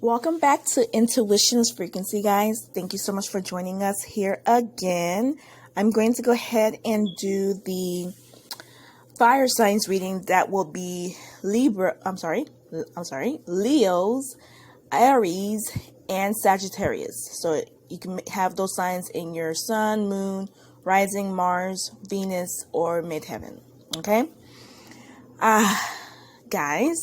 Welcome back to Intuition's Frequency, guys. Thank you so much for joining us here again. I'm going to go ahead and do the fire signs reading that will be Leos, Aries, and Sagittarius. So you can have those signs in your sun, moon, rising, Mars, Venus, or midheaven. Okay? Guys,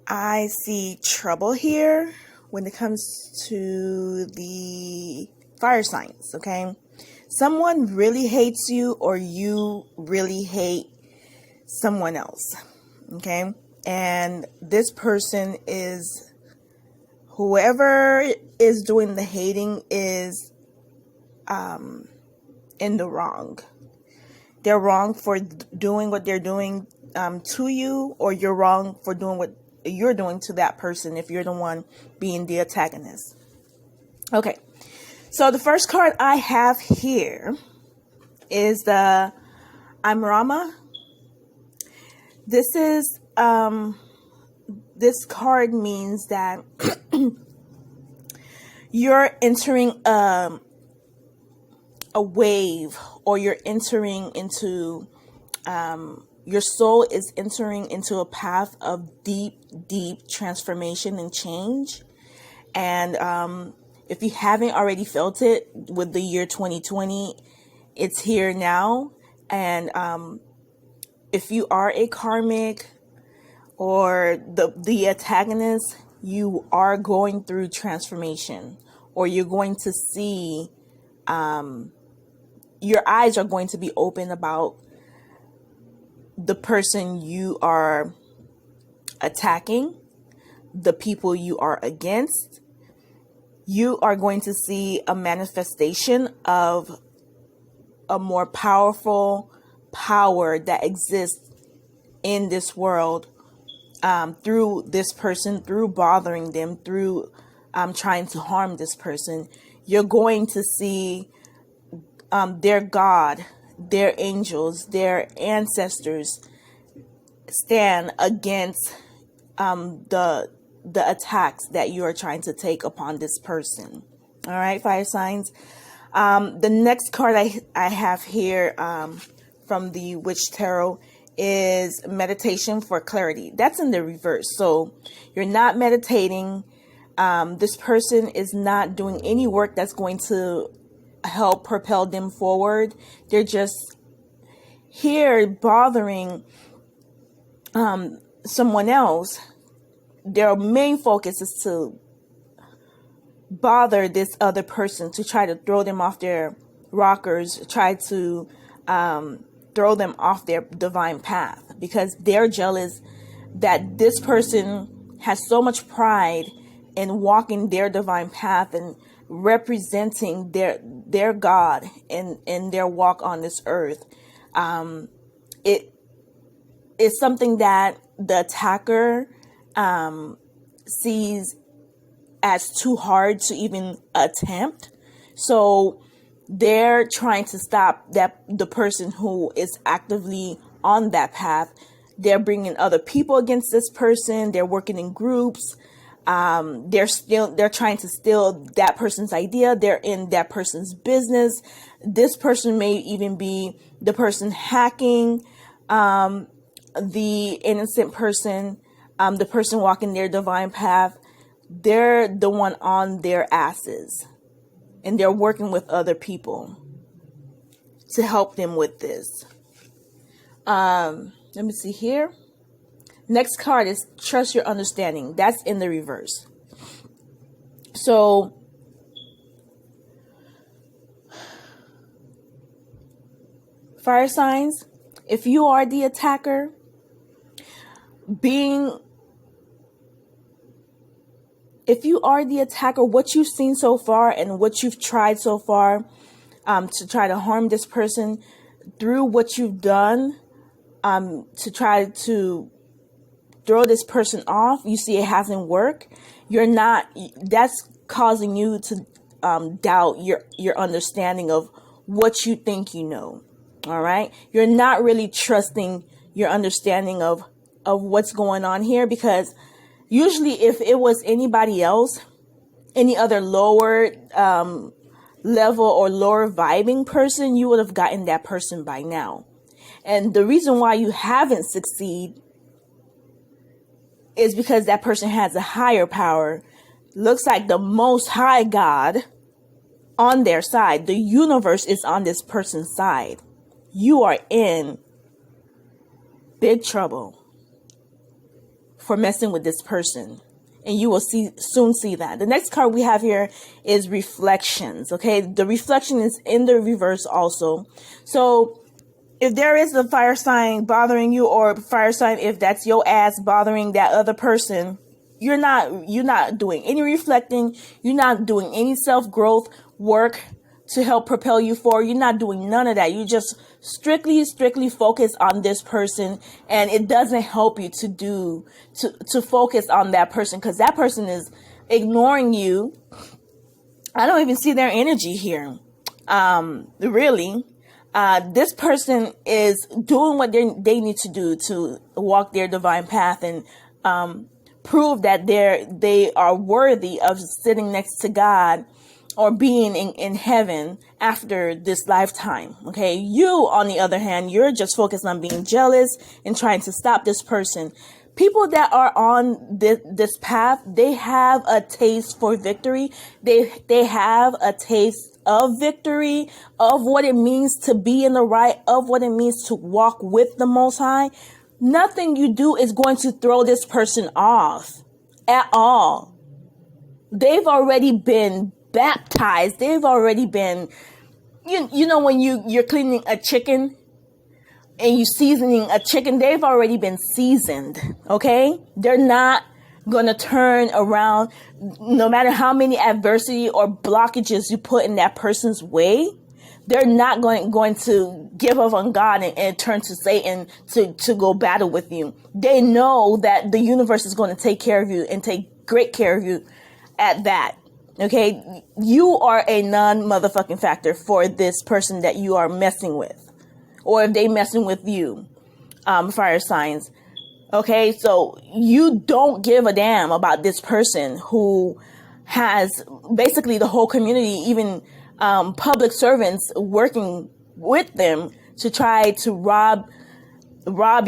I see trouble here when it comes to the fire signs, okay? Someone really hates you or you really hate someone else, okay? And this person is, whoever is doing the hating is in the wrong. They're wrong for doing what they're doing to you, or you're wrong for doing what you're doing to that person if you're the one being the antagonist. Okay, so the first card I have here is the I'm Rama. This card means that you're entering a wave, or you're entering into your soul is entering into a path of deep transformation and change. And if you haven't already felt it with the year 2020, it's here now. And if you are a karmic or the antagonist, you are going through transformation, or you're going to see, your eyes are going to be open about the person you are attacking, the people you are against. You are going to see a manifestation of a more powerful power that exists in this world, through this person, through bothering them, through trying to harm this person. You're going to see their God, their angels, their ancestors stand against the attacks that you are trying to take upon this person. All right, fire signs. The next card I have here from the Witch Tarot is meditation for clarity. That's in the reverse. So you're not meditating. This person is not doing any work that's going to help propel them forward. They're just here bothering someone else. Their main focus is to bother this other person, to try to throw them off their rockers, try to throw them off their divine path, because they're jealous that this person has so much pride in walking their divine path and representing their God in their walk on this earth. It is something that the attacker sees as too hard to even attempt. So they're trying to stop the person who is actively on that path. They're bringing other people against this person. They're working in groups. They're trying to steal that person's idea. They're in that person's business. This person may even be the person hacking the innocent person, the person walking their divine path. They're the one on their asses, and they're working with other people to help them with this. Let me see here. Next card is trust your understanding. That's in the reverse. So fire signs, if you are the attacker, what you've seen so far and what you've tried so far to try to harm this person, through what you've done to try to throw this person off, you see it hasn't worked. That's causing you to doubt your understanding of what you think you know. All right. You're not really trusting your understanding of what's going on here, because Usually if it was anybody else, any other lower level or lower vibing person, you would have gotten that person by now. And the reason why you haven't succeeded is because that person has a higher power. Looks like the Most High God on their side. The universe is on this person's side. You are in big trouble for messing with this person. And you will soon see that. The next card we have here is reflections. Okay. The reflection is in the reverse also. So if there is a fire sign bothering you, or fire sign, if that's your ass bothering that other person, you're not doing any reflecting. You're not doing any self-growth work to help propel you forward. You're not doing none of that. You just strictly focus on this person, and it doesn't help you to focus on that person, because that person is ignoring you. I don't even see their energy here. Really. This person is doing what they need to do to walk their divine path and prove that they are worthy of sitting next to God or being in heaven after this lifetime. Okay. You, on the other hand, you're just focused on being jealous and trying to stop this person. People that are on this path, they have a taste for victory. They have a taste of victory, of what it means to be in the right, of what it means to walk with the Most High. Nothing you do is going to throw this person off at all. They've already been baptized. They've already been, you know, when you're cleaning a chicken and you seasoning a chicken, they've already been seasoned. Okay. They're not going to turn around no matter how many adversity or blockages you put in that person's way. They're not going to give up on God and turn to Satan to go battle with you. They know that the universe is going to take care of you and take great care of you at that. Okay. You are a non-motherfucking factor for this person that you are messing with, or if they messing with you, fire signs. Okay. So you don't give a damn about this person who has basically the whole community, even public servants working with them to try to rob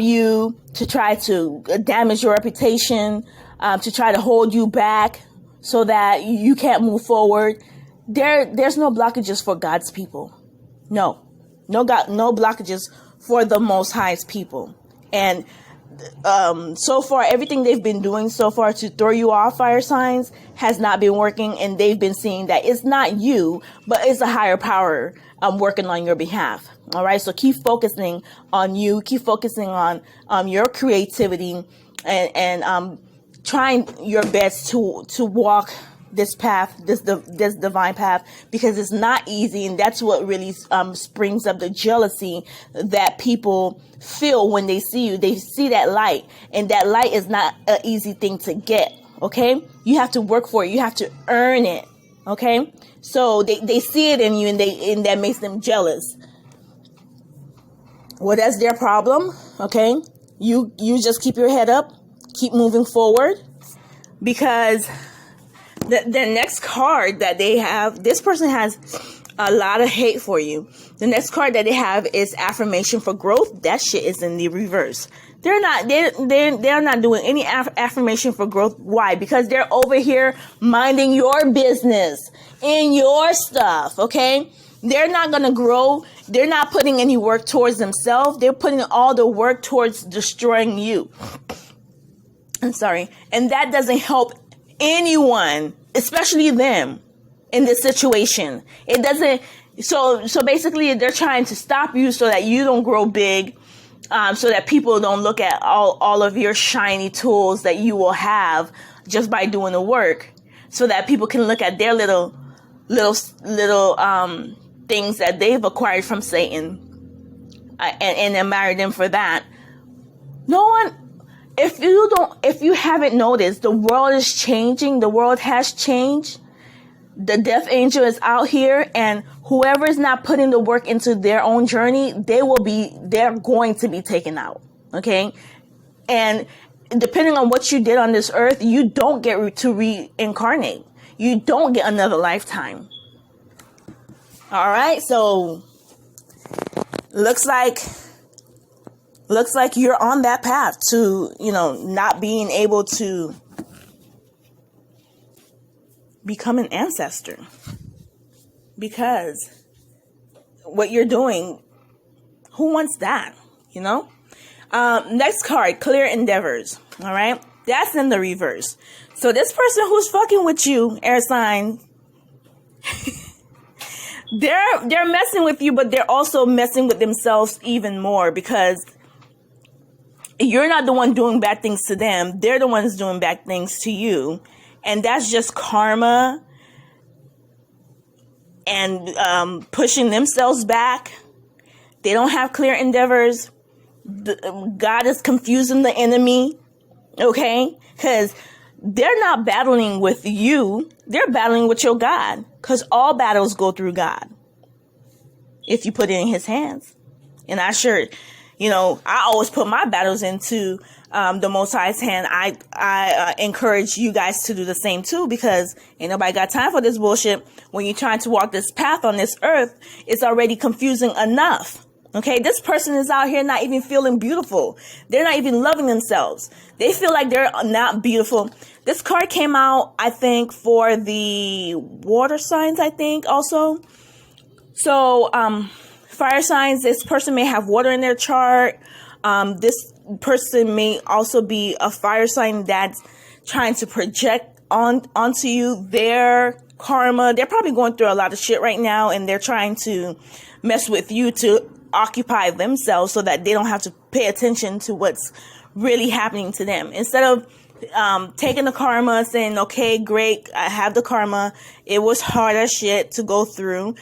you, to try to damage your reputation, to try to hold you back so that you can't move forward. There's no blockages for God's people. No blockages for the Most High's people. And so far, everything they've been doing so far to throw you off, fire signs, has not been working. And they've been seeing that it's not you, but it's a higher power working on your behalf. All right. So keep focusing on you. Keep focusing on your creativity and trying your best to walk this path, this divine path, because it's not easy. And that's what really springs up the jealousy that people feel when they see you. They see that light, and that light is not an easy thing to get. Okay. You have to work for it. You have to earn it. Okay. So they see it in you, and that makes them jealous. Well, that's their problem. Okay. You just keep your head up, keep moving forward, because the next card that they have, this person has a lot of hate for you. The next card that they have is affirmation for growth. That shit is in the reverse. They're not doing any affirmation for growth. Why? Because they're over here minding your business in your stuff. Okay. They're not going to grow. They're not putting any work towards themselves. They're putting all the work towards destroying you. I'm sorry. And that doesn't help anyone, especially them, in this situation. It doesn't. So basically they're trying to stop you so that you don't grow big, so that people don't look at all of your shiny tools that you will have just by doing the work, so that people can look at their little things that they've acquired from Satan and admire them for that. No one. If you haven't noticed, the world is changing. The world has changed. The death angel is out here, and whoever is not putting the work into their own journey, they're going to be taken out. Okay. And depending on what you did on this earth, you don't get to reincarnate. You don't get another lifetime. All right, so looks like you're on that path to, not being able to become an ancestor, because what you're doing, who wants that? Next card, clear endeavors. All right, that's in the reverse. So this person who's fucking with you, air sign, they're messing with you, but they're also messing with themselves even more, because you're not the one doing bad things to them. They're the ones doing bad things to you. And that's just karma and pushing themselves back. They don't have clear endeavors. God is confusing the enemy. Okay? Because they're not battling with you. They're battling with your God. Because all battles go through God, if you put it in his hands. And I always put my battles into the Most High's hand. I encourage you guys to do the same too, because ain't nobody got time for this bullshit. When you're trying to walk this path on this earth, it's already confusing enough. Okay, this person is out here not even feeling beautiful. They're not even loving themselves. They feel like they're not beautiful. This card came out, I think, for the water signs, I think, also. So, fire signs, this person may have water in their chart. This person may also be a fire sign that's trying to project onto you their karma. They're probably going through a lot of shit right now, and they're trying to mess with you to occupy themselves so that they don't have to pay attention to what's really happening to them. Instead of taking the karma, saying, okay, great, I have the karma. It was hard as shit to go through,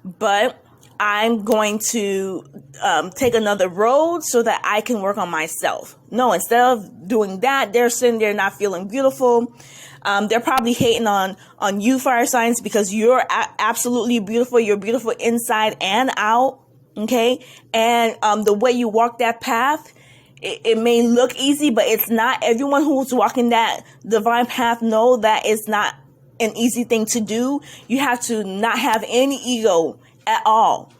but I'm going to take another road so that I can work on myself. No, instead of doing that, they're sitting there not feeling beautiful. They're probably hating on you, fire signs, because you're absolutely beautiful. You're beautiful inside and out. Okay. And the way you walk that path, it may look easy, but it's not. Everyone who's walking that divine path know that it's not an easy thing to do. You have to not have any ego at all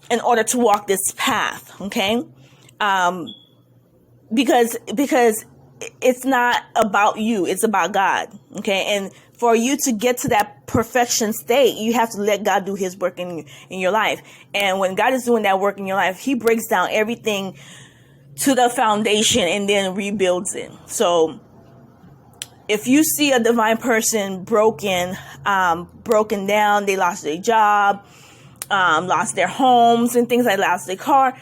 in order to walk this path. Okay. Because it's not about you. It's about God. Okay. And for you to get to that perfection state, you have to let God do his work in your life. And when God is doing that work in your life, he breaks down everything to the foundation and then rebuilds it. So if you see a divine person broken down, they lost their job, lost their homes and things like that, lost their car,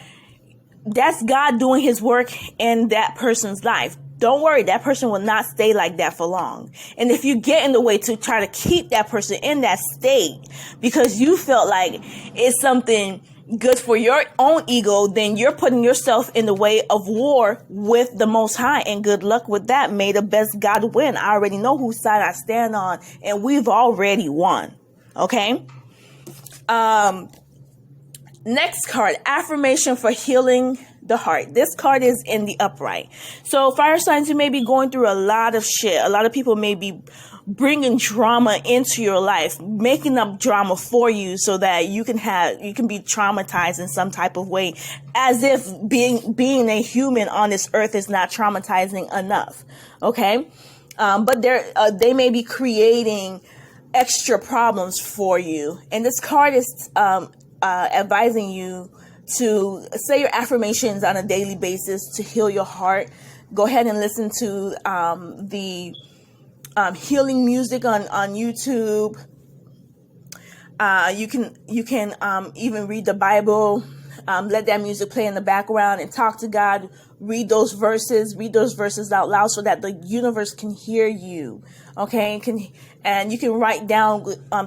that's God doing his work in that person's life. Don't worry, that person will not stay like that for long. And if you get in the way to try to keep that person in that state because you felt like it's something good for your own ego, then you're putting yourself in the way of war with the Most High. And good luck with that. May the best God win. I already know whose side I stand on, and we've already won. Okay? Next card, affirmation for healing the heart. This card is in the upright. So fire signs, you may be going through a lot of shit. A lot of people may be bringing drama into your life, making up drama for you so that you can be traumatized in some type of way, as if being a human on this earth is not traumatizing enough. Okay. But they may be creating extra problems for you. And this card is, advising you to say your affirmations on a daily basis to heal your heart. Go ahead and listen to the healing music on YouTube. You can even read the Bible. Let that music play in the background and talk to God. Read those verses out loud so that the universe can hear you. Okay, and you can write down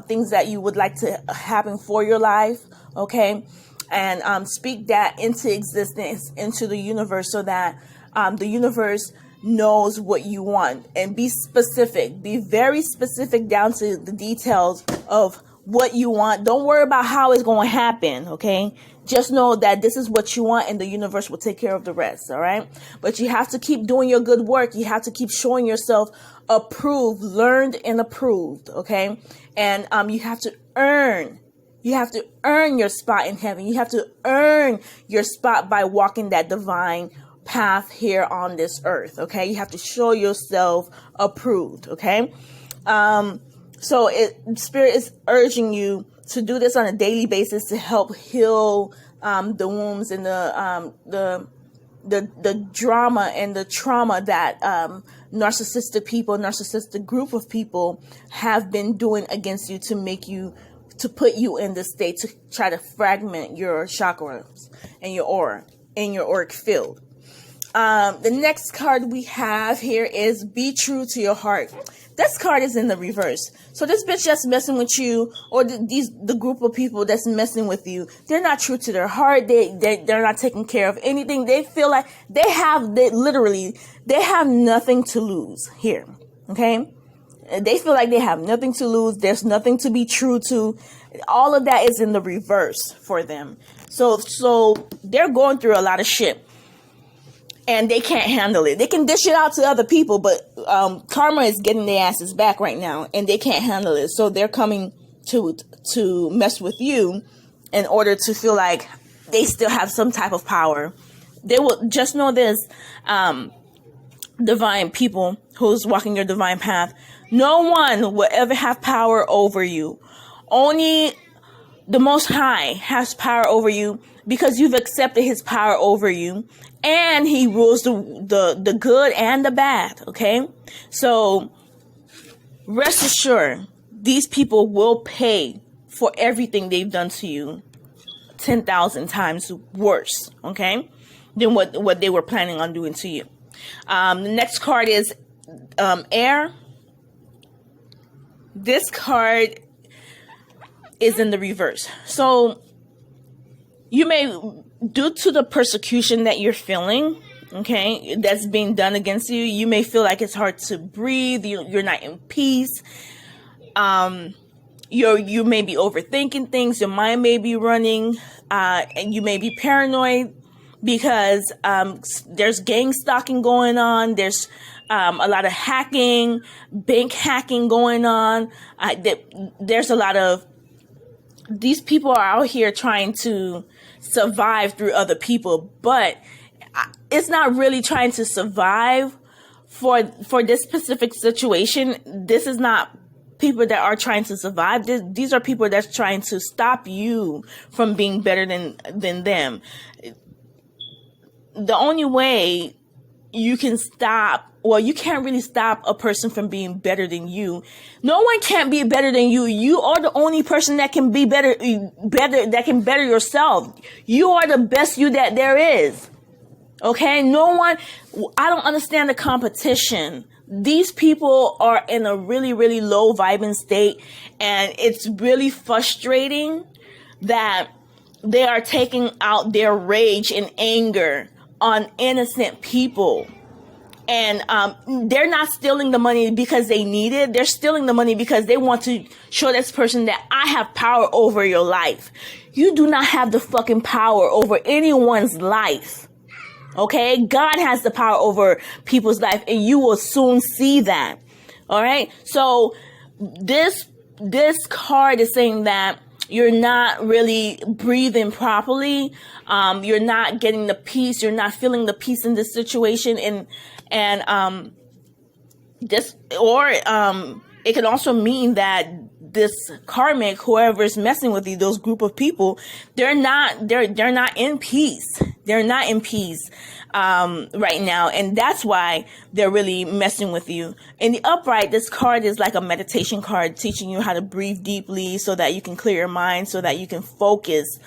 things that you would like to happen for your life. Okay, and speak that into existence, into the universe, so that the universe knows what you want. And be specific. Be very specific down to the details of what you want. Don't worry about how it's going to happen. Okay, Just know that this is what you want and the universe will take care of the rest, all right? But you have to keep doing your good work. You have to keep showing yourself approved, learned, and approved, okay? And you have to earn. You have to earn your spot in heaven. You have to earn your spot by walking that divine path here on this earth, okay? You have to show yourself approved, okay? So Spirit is urging you to do this on a daily basis to help heal the wounds and the drama and the trauma that narcissistic group of people have been doing against you to put you in this state, to try to fragment your chakras and your aura and your auric field. The next card we have here is Be True to Your Heart. This card is in the reverse. So this bitch that's messing with you, or the group of people that's messing with you, they're not true to their heart. They're not taking care of anything. They feel like they have nothing to lose here. Okay? They feel like they have nothing to lose. There's nothing to be true to. All of that is in the reverse for them. So they're going through a lot of shit. And they can't handle it. They can dish it out to other people, but karma is getting their asses back right now, and they can't handle it. So they're coming to mess with you in order to feel like they still have some type of power. They will just know this, divine people who's walking your divine path. No one will ever have power over you. Only the Most High has power over you because you've accepted his power over you. And he rules the good and the bad, okay? So rest assured, these people will pay for everything they've done to you 10,000 times worse, okay, than what they were planning on doing to you. The next card is Air. This card is in the reverse. So you may, due to the persecution that you're feeling, okay, that's being done against you, you may feel like it's hard to breathe. You're not in peace. You may be overthinking things. Your mind may be running, and you may be paranoid because there's gang stalking going on. There's a lot of hacking, bank hacking going on. There's a lot of, these people are out here trying to survive through other people, but it's not really trying to survive for this specific situation. This is not people that are trying to survive. These are people that's trying to stop you from being better than them. The only way you can stop, well, you can't really stop a person from being better than you. No one can't be better than you. You are the only person that can be better, that can better yourself. You are the best you that there is. Okay? No one, I don't understand the competition. These people are in a really, really low vibing state, and it's really frustrating that they are taking out their rage and anger on innocent people. And they're not stealing the money because they need it. They're stealing the money because they want to show this person that I have power over your life. You do not have the fucking power over anyone's life. Okay? God has the power over people's life, and you will soon see that. All right? So this card is saying that you're not really breathing properly. You're not getting the peace. You're not feeling the peace in this situation. And it can also mean that this karmic, whoever is messing with you, those group of people, they're not in peace. They're not in peace right now, and that's why they're really messing with you. In the upright, this card is like a meditation card, teaching you how to breathe deeply so that you can clear your mind, so that you can focus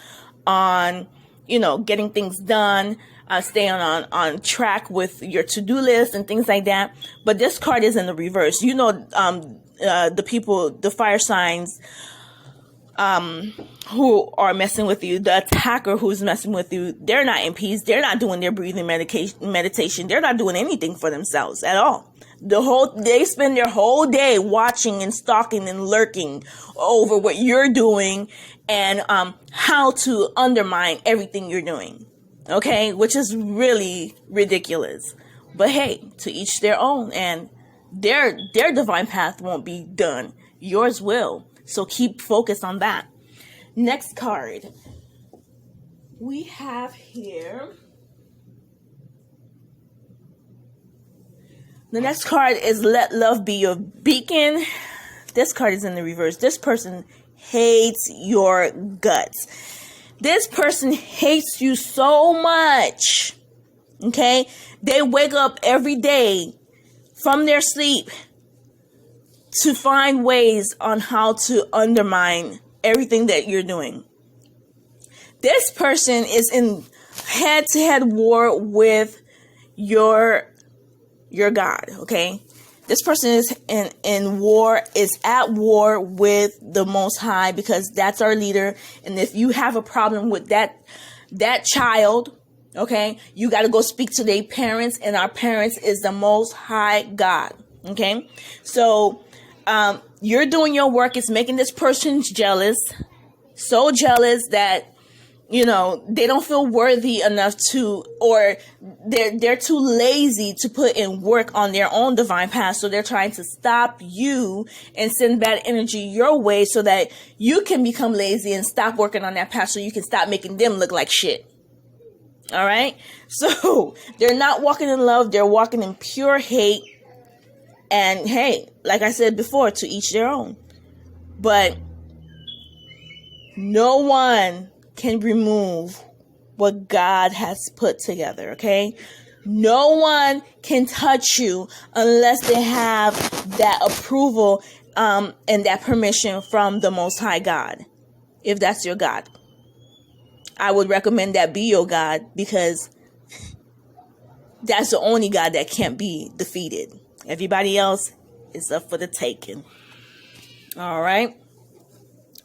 on, getting things done, staying on track with your to-do list and things like that. But this card is in the reverse. The people, the fire signs, who are messing with you, the attacker who's messing with you, they're not in peace. They're not doing their breathing meditation. They're not doing anything for themselves at all. They spend their whole day watching and stalking and lurking over what you're doing and how to undermine everything you're doing. Okay, which is really ridiculous. But hey, to each their own, and their divine path won't be done. Yours will. So keep focused on that. Next card we have here. The next card is Let Love Be Your Beacon. This card is in the reverse. This person hates your guts. This person hates you so much. Okay? They wake up every day from their sleep to find ways on how to undermine everything that you're doing. This person is in head-to-head war with your God, okay? This person is at war with the Most High, because that's our leader. And if you have a problem with that child, okay, you got to go speak to their parents, and our parents is the Most High God, okay? So you're doing your work. It's making this person jealous, so jealous that they don't feel worthy enough to, or they're too lazy to put in work on their own divine path. So they're trying to stop you and send bad energy your way so that you can become lazy and stop working on that path, so you can stop making them look like shit. All right. So they're not walking in love. They're walking in pure hate. And hey, like I said before, to each their own. But no one can remove what God has put together, okay? No one can touch you unless they have that approval and that permission from the Most High God. If that's your God, I would recommend that be your God, because that's the only God that can't be defeated. Everybody else is up for the taking. All right.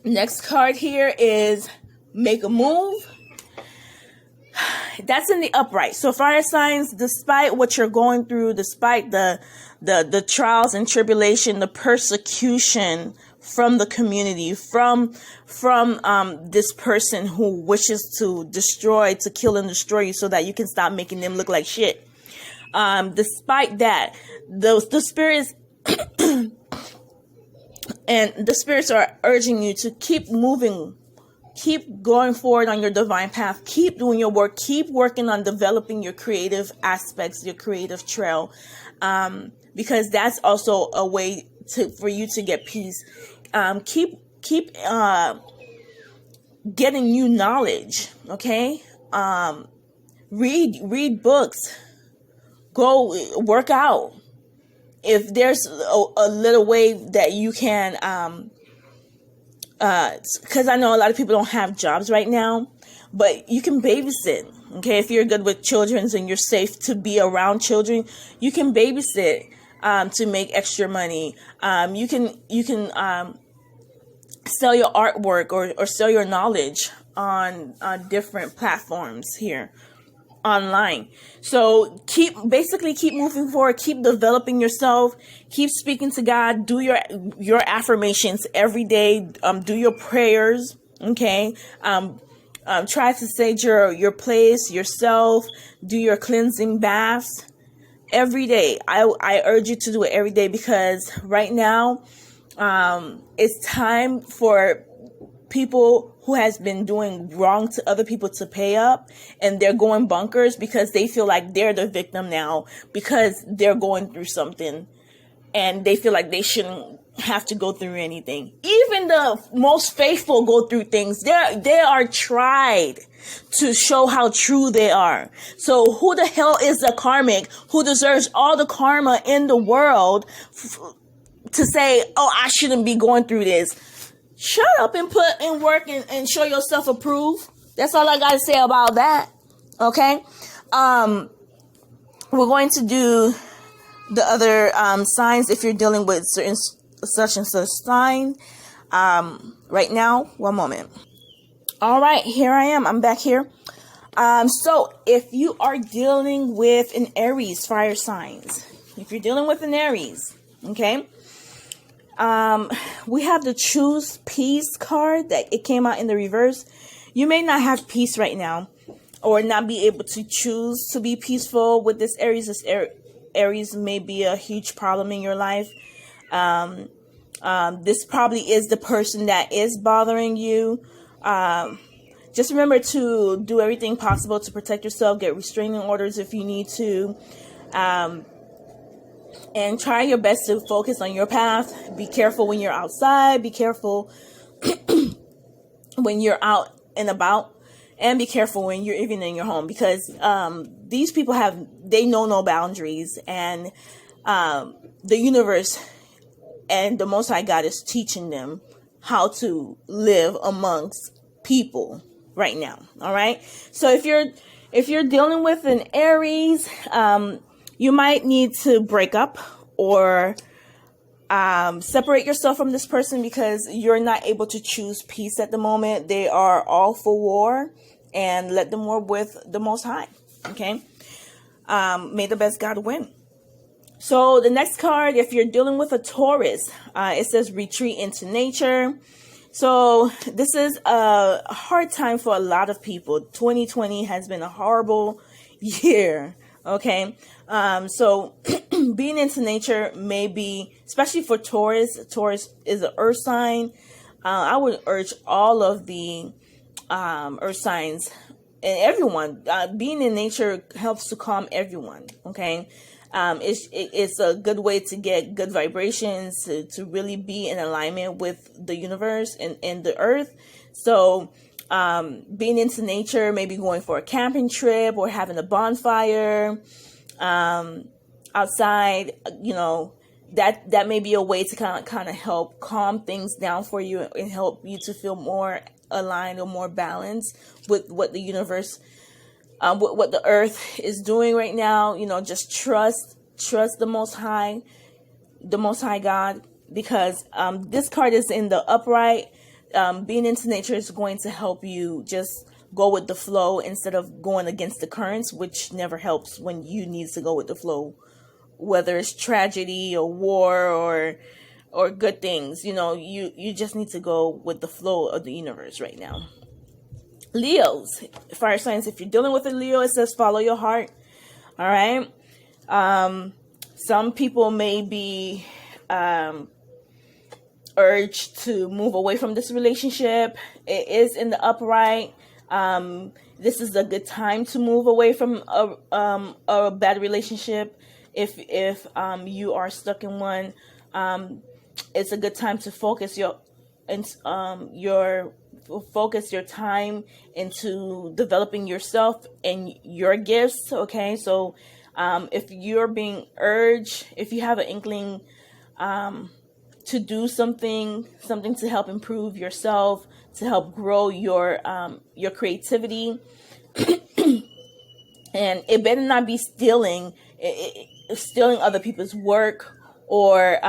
Next card here is Make a Move. That's in the upright. So fire signs, despite what you're going through, despite the trials and tribulation, the persecution from the community, from this person who wishes to kill and destroy you so that you can stop making them look like shit. Despite that, the spirits and the spirits are urging you to keep moving. Keep going forward on your divine path. Keep doing your work. Keep working on developing your creative aspects, your creative trail, because that's also a way for you to get peace. Keep getting new knowledge. Okay, read books. Go work out. If there's a little way that you can. Because I know a lot of people don't have jobs right now, but you can babysit. Okay, if you're good with children and you're safe to be around children, you can babysit to make extra money. You can sell your artwork or sell your knowledge on different platforms here online. So keep moving forward, keep developing yourself, keep speaking to God, do your affirmations every day, do your prayers, okay? Try to sage your place, yourself, do your cleansing baths every day. I urge you to do it every day, because right now it's time for people who has been doing wrong to other people to pay up, and they're going bonkers because they feel like they're the victim now, because they're going through something and they feel like they shouldn't have to go through anything. Even the most faithful go through things. They are tried to show how true they are. So who the hell is the karmic who deserves all the karma in the world to say, oh, I shouldn't be going through this? Shut up and put in work and show yourself approved. That's all I got to say about that. Okay. We're going to do the other signs if you're dealing with certain such and such sign. Right now, one moment. All right, here I am. I'm back here. So if you are dealing with an Aries fire signs, if you're dealing with an Aries, okay, we have the choose peace card that it came out in the reverse. You may not have peace right now, or not be able to choose to be peaceful with this Aries. Aries may be a huge problem in your life. This probably is the person that is bothering you. Just remember to do everything possible to protect yourself. Get restraining orders if you need to. And try your best to focus on your path. Be careful when you're outside. Be careful when you're out and about. And be careful when you're even in your home. Because these people they know no boundaries. And the universe and the Most High God is teaching them how to live amongst people right now. All right. So if you're dealing with an Aries, you might need to break up or separate yourself from this person because you're not able to choose peace at the moment. They are all for war, and let them war with the Most High. Okay. May the best God win. So the next card, if you're dealing with a Taurus, it says retreat into nature. So this is a hard time for a lot of people. 2020 has been a horrible year. Okay. So being into nature may be, especially for Taurus. Taurus is an earth sign. I would urge all of the earth signs and everyone, being in nature helps to calm everyone. Okay. It's a good way to get good vibrations, to really be in alignment with the universe and the earth. So being into nature, maybe going for a camping trip or having a bonfire outside, that may be a way to kind of help calm things down for you and help you to feel more aligned or more balanced with what the universe, what the earth is doing right now. Just trust the Most High God, because this card is in the upright. Being into nature is going to help you just go with the flow instead of going against the currents, which never helps when you need to go with the flow, whether it's tragedy or war or good things. You just need to go with the flow of the universe right now. Leos, fire signs, if you're dealing with a Leo, it says follow your heart. All right. Some people may be urged to move away from this relationship. It is in the upright. This is a good time to move away from a bad relationship. If you are stuck in one, it's a good time to focus your time into developing yourself and your gifts. Okay, so if you're being urged, if you have an inkling to do something to help improve yourself, to help grow your creativity, and it better not be stealing other people's work or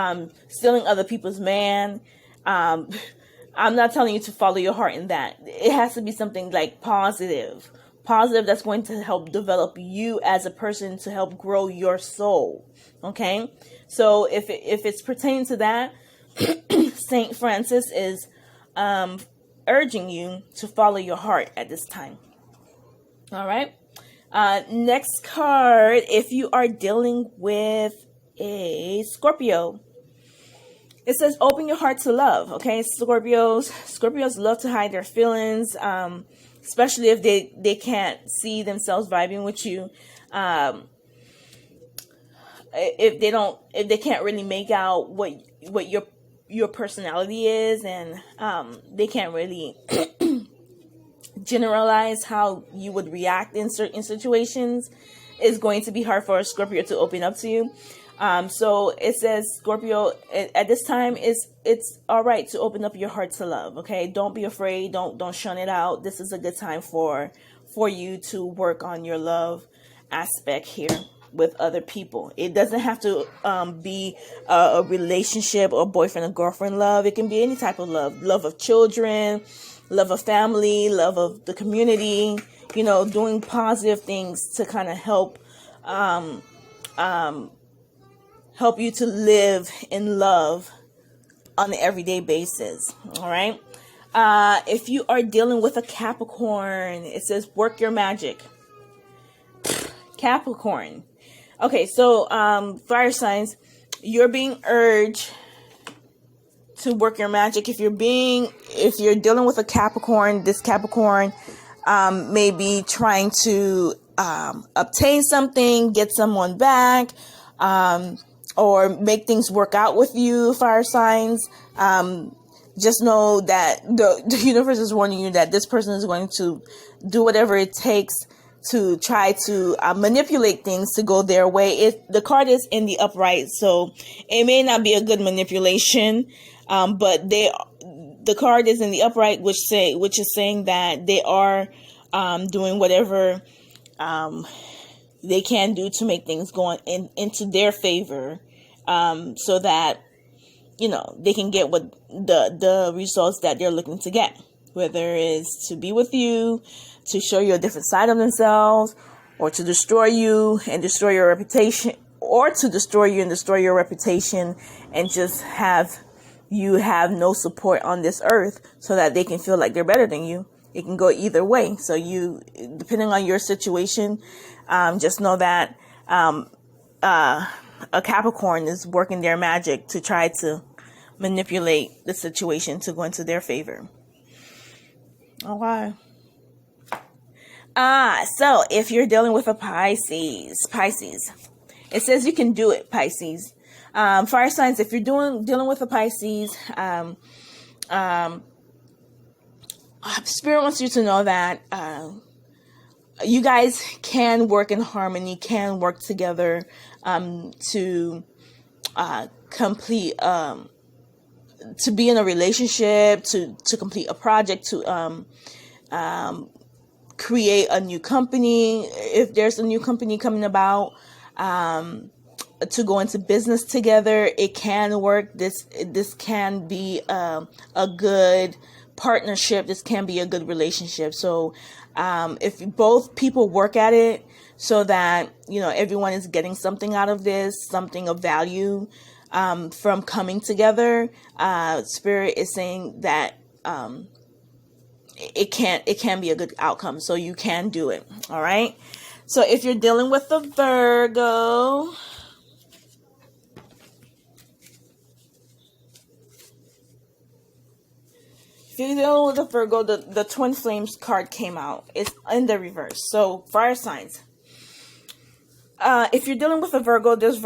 stealing other people's man. I'm not telling you to follow your heart in that. It has to be something like positive that's going to help develop you as a person, to help grow your soul. Okay, so if it's pertaining to that, Saint Francis is urging you to follow your heart at this time. All right. Next card, if you are dealing with a Scorpio, it says open your heart to love. Okay, Scorpios love to hide their feelings, especially if they can't see themselves vibing with you. If they can't really make out what your personality is, and they can't really generalize how you would react in certain situations, it's going to be hard for a Scorpio to open up to you. So it says, Scorpio, at this time, it's all right to open up your heart to love. Okay, don't be afraid. Don't shun it out. This is a good time for you to work on your love aspect here with other people. It doesn't have to be a relationship or boyfriend and girlfriend love. It can be any type of love of children, love of family, love of the community. Doing positive things to kind of help help you to live in love on an everyday basis. All right. If you are dealing with a Capricorn, it says work your magic. Capricorn. Okay, so fire signs, you're being urged to work your magic. If you're dealing with a Capricorn, this Capricorn may be trying to obtain something, get someone back, or make things work out with you, fire signs. Just know that the universe is warning you that this person is going to do whatever it takes to try to manipulate things to go their way. The card is in the upright, so it may not be a good manipulation, but the card is in the upright, which is saying that they are doing whatever they can do to make things go into their favor, so that they can get what the results that they're looking to get, whether it's to be with you, to show you a different side of themselves, or to destroy you and destroy your reputation, or to destroy you and destroy your reputation and just have you have no support on this earth so that they can feel like they're better than you. It can go either way. So depending on your situation, just know that a Capricorn is working their magic to try to manipulate the situation to go into their favor. Okay. So if you're dealing with a Pisces, it says you can do it, Pisces. Fire signs, if you're dealing with a Pisces, Spirit wants you to know that you guys can work in harmony, can work together to complete, to be in a relationship, to complete a project, to create a new company. If there's a new company coming about, to go into business together, it can work. This can be a good partnership. This can be a good relationship. So if both people work at it so that everyone is getting something out of this, something of value from coming together, Spirit is saying that it can be a good outcome. So you can do it. All right. So if you're dealing with a Virgo, the Twin Flames card came out. It's in the reverse. So fire signs. If you're dealing with a Virgo, this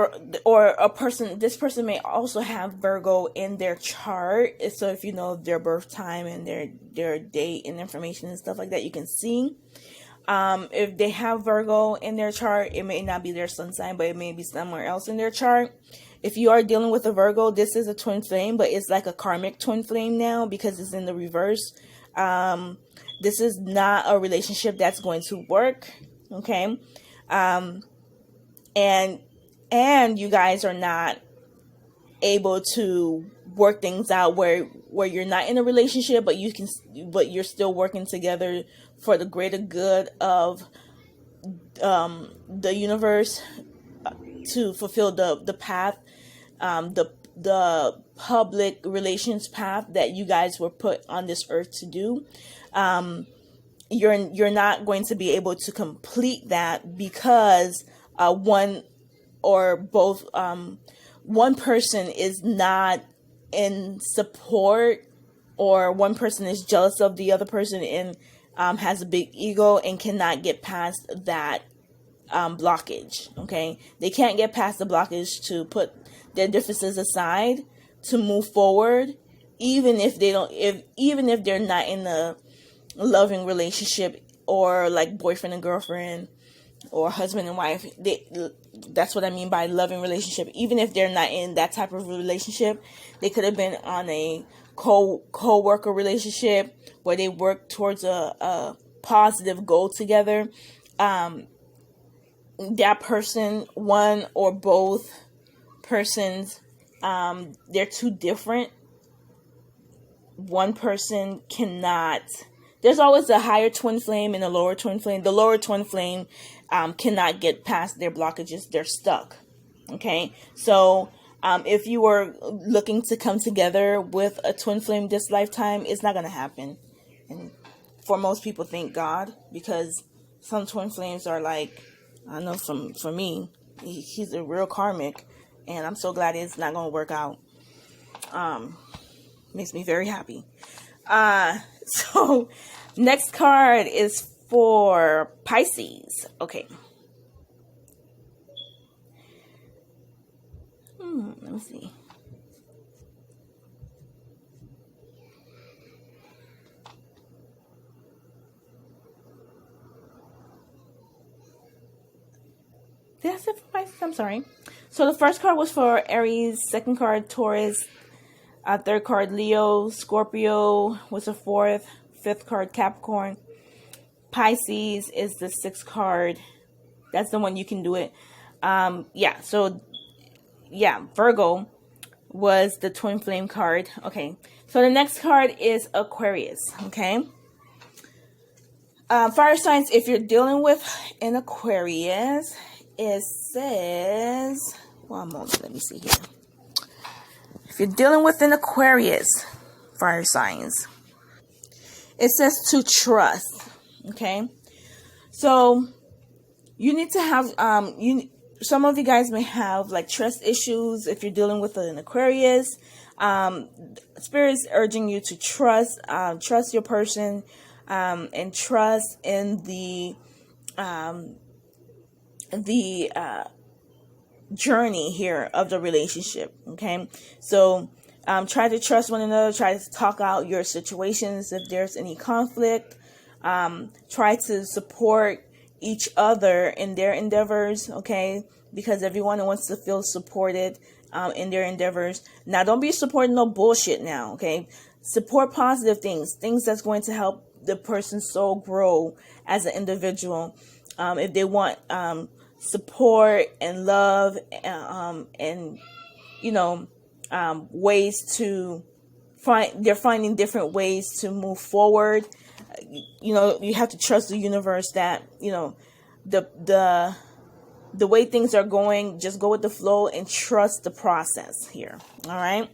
person may also have Virgo in their chart. So if you know their birth time and their date and information and stuff like that, you can see. If they have Virgo in their chart, it may not be their sun sign, but it may be somewhere else in their chart. If you are dealing with a Virgo, this is a twin flame, but it's like a karmic twin flame now because it's in the reverse. This is not a relationship that's going to work. Okay. And you guys are not able to work things out where you're not in a relationship, but you're still working together for the greater good of the universe, to fulfill the path, the public relations path that you guys were put on this earth to do. You're not going to be able to complete that because one or both one person is not in support, or one person is jealous of the other person and has a big ego and cannot get past that blockage. Okay, they can't get past the blockage to put their differences aside to move forward, even if they're not in a loving relationship, or like boyfriend and girlfriend, or husband and wife. That's what I mean by loving relationship. Even if they're not in that type of relationship, they could have been on a co-worker relationship where they work towards a positive goal together. That person, one or both persons, they're too different. One person cannot. There's always a higher twin flame and a lower twin flame. The lower twin flame cannot get past their blockages. They're stuck. Okay, so if you were looking to come together with a twin flame this lifetime, it's not going to happen. And for most people, thank God, because some twin flames are like, I know for me, he's a real karmic, and I'm so glad it's not going to work out. Makes me very happy. So next card is for Pisces. Okay. Let me see. Did I say for Pisces? I'm sorry. So the first card was for Aries, second card Taurus, third card Leo, Scorpio was the fourth, fifth card Capricorn. Pisces is the sixth card. That's the one you can do it. Virgo was the twin flame card. Okay, so the next card is Aquarius. Okay, fire signs, if you're dealing with an Aquarius, it says, one moment, let me see here. If you're dealing with an Aquarius, fire signs, it says to trust. Okay, so you need to have some of you guys may have like trust issues. If you're dealing with an Aquarius, Spirit is urging you to trust your person, and trust in the journey here of the relationship. Okay, so try to trust one another. Try to talk out your situations if there's any conflict. Try to support each other in their endeavors, okay? Because everyone wants to feel supported in their endeavors. Now, don't be supporting no bullshit now, okay? Support positive things that's going to help the person's soul grow as an individual. If they want support and love, and ways to they're finding different ways to move forward. You have to trust the universe that, the way things are going, just go with the flow and trust the process here. All right.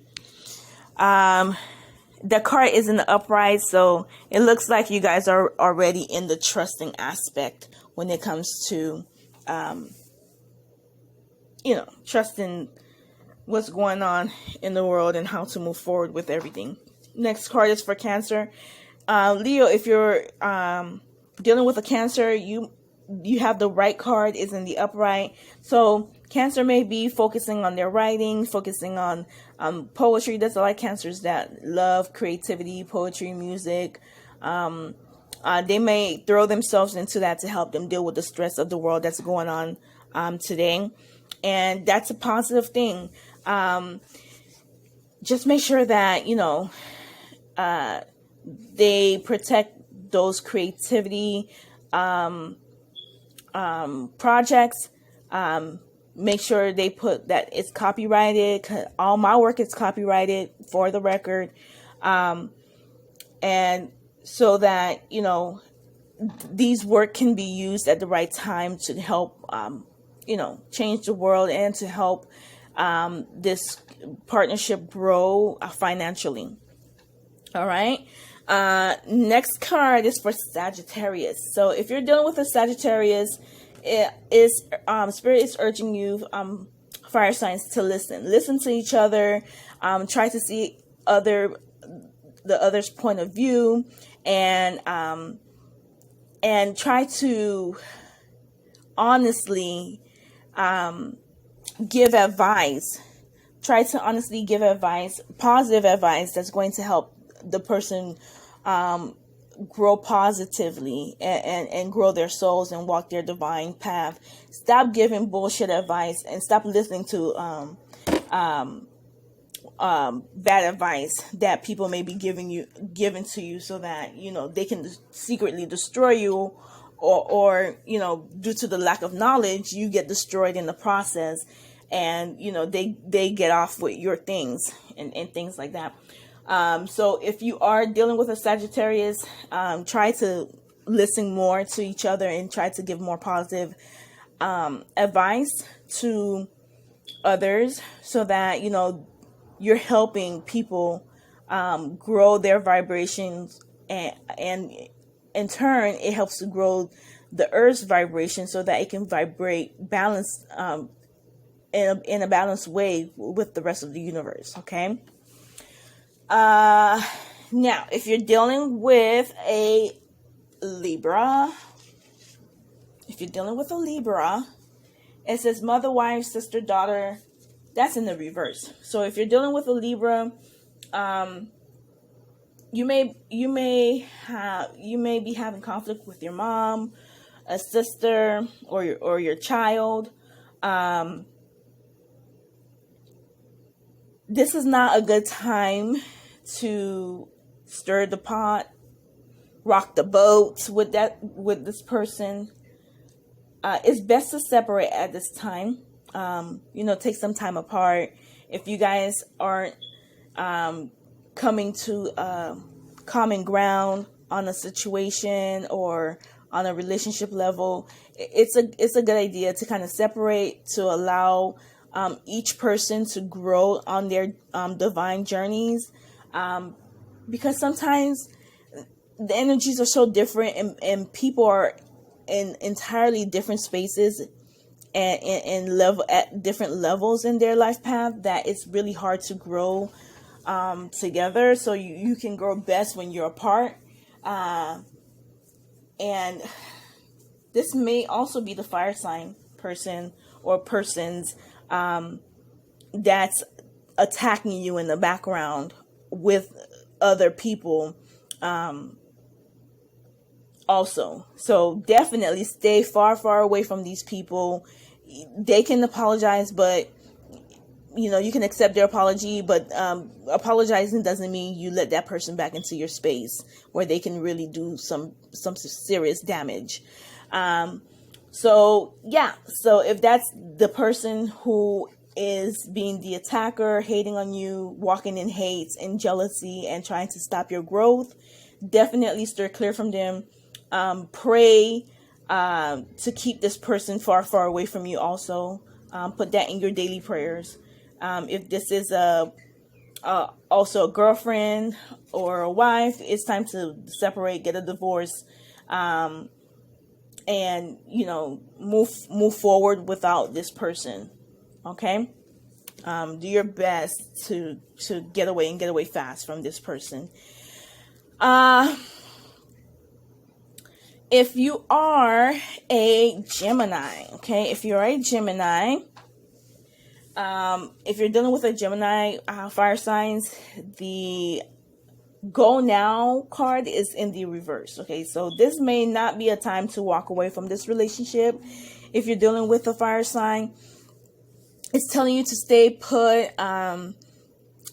The card is in the upright, so it looks like you guys are already in the trusting aspect when it comes to, trusting what's going on in the world and how to move forward with everything. Next card is for Cancer. Leo, if you're dealing with a Cancer, you have the right card is in the upright. So Cancer may be focusing on their writing, focusing on poetry. There's a lot of Cancers that love creativity, poetry, music. They may throw themselves into that to help them deal with the stress of the world that's going on today. And that's a positive thing. Just make sure that, they protect those creativity projects. Make sure they put that it's copyrighted. All my work is copyrighted, for the record. And so that, these work can be used at the right time to help, change the world and to help this partnership grow financially. All right. Next card is for Sagittarius. So if you're dealing with a Sagittarius, Spirit is urging you, fire signs, to listen to each other. Try to see the other's point of view, and try to honestly give advice. Try to honestly give advice, positive advice that's going to help the person grow positively and grow their souls and walk their divine path. Stop giving bullshit advice and stop listening to bad advice that people may be given to you, so that they can secretly destroy you, or due to the lack of knowledge, you get destroyed in the process, and they get off with your things and things like that. So if you are dealing with a Sagittarius, try to listen more to each other and try to give more positive advice to others, so that you're helping people grow their vibrations, and in turn it helps to grow the earth's vibration so that it can vibrate balanced, in a balanced way with the rest of the universe. Okay. Now, if you're dealing with a Libra, it says mother, wife, sister, daughter. That's in the reverse. So if you're dealing with a Libra, you may be having conflict with your mom, a sister, or your child. This is not a good time to stir the pot, rock the boat with this person. It's best to separate at this time. Take some time apart. If you guys aren't coming to common ground on a situation or on a relationship level, it's a good idea to kind of separate, to allow each person to grow on their divine journeys, because sometimes the energies are so different, and people are in entirely different spaces and level at different levels in their life path, that it's really hard to grow together. So you can grow best when you're apart. And this may also be the fire sign person or persons that's attacking you in the background with other people also. So definitely stay far, far away from these people. They can apologize, but you can accept their apology, but apologizing doesn't mean you let that person back into your space where they can really do some serious damage. So if that's the person who is being the attacker, hating on you, walking in hate and jealousy and trying to stop your growth, definitely steer clear from them. Pray to keep this person far, far away from you also. Put that in your daily prayers. If this is also a girlfriend or a wife, it's time to separate, get a divorce, and move forward without this person. Okay. Do your best to get away fast from this person. If you are a Gemini, okay, if you're dealing with a Gemini fire signs, the Go Now card is in the reverse. Okay, so this may not be a time to walk away from this relationship. If you're dealing with a fire sign, it's telling you to stay put.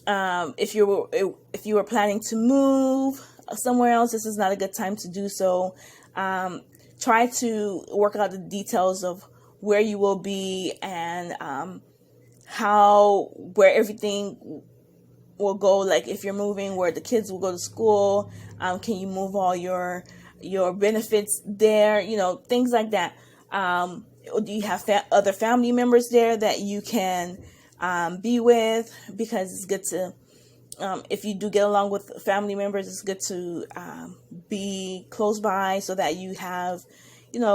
If you were planning to move somewhere else, this is not a good time to do so. Try to work out the details of where you will be and where everything will go. Like if you're moving, where the kids will go to school, can you move all your benefits there? Things like that. Do you have other family members there that you can be with? Because it's good to, if you do get along with family members, it's good to be close by so that you have,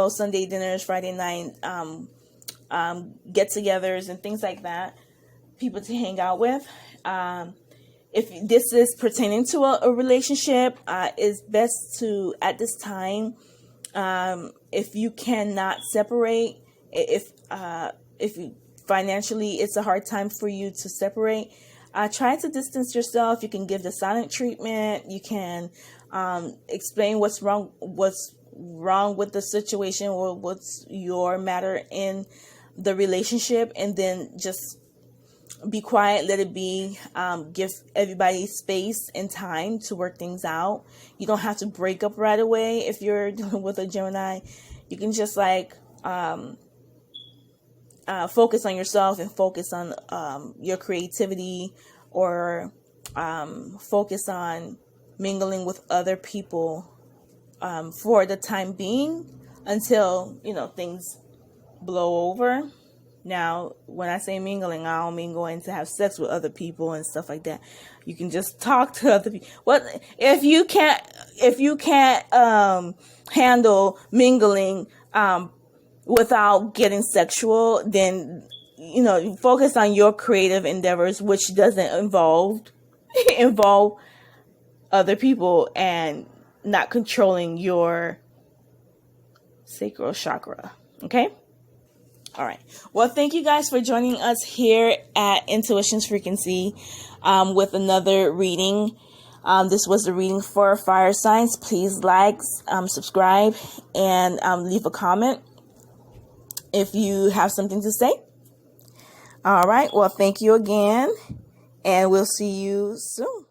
Sunday dinners, Friday night get-togethers and things like that, people to hang out with. If this is pertaining to a relationship, it's best to, at this time, if you cannot separate, if you financially it's a hard time for you to separate, try to distance yourself. You can give the silent treatment. You can explain what's wrong with the situation or what's your matter in the relationship, and then just be quiet, let it be. Give everybody space and time to work things out. You don't have to break up right away. If you're dealing with a Gemini, you can just focus on yourself and focus on your creativity, or focus on mingling with other people for the time being until things blow over. Now, when I say mingling, I don't mean going to have sex with other people and stuff like that. You can just talk to other people. What if you can't handle mingling without getting sexual? Then focus on your creative endeavors, which doesn't involve other people and not controlling your sacral chakra. Okay. All right. Well, thank you guys for joining us here at Intuition's Frequency with another reading. This was the reading for fire signs. Please like, subscribe, and leave a comment if you have something to say. All right. Well, thank you again, and we'll see you soon.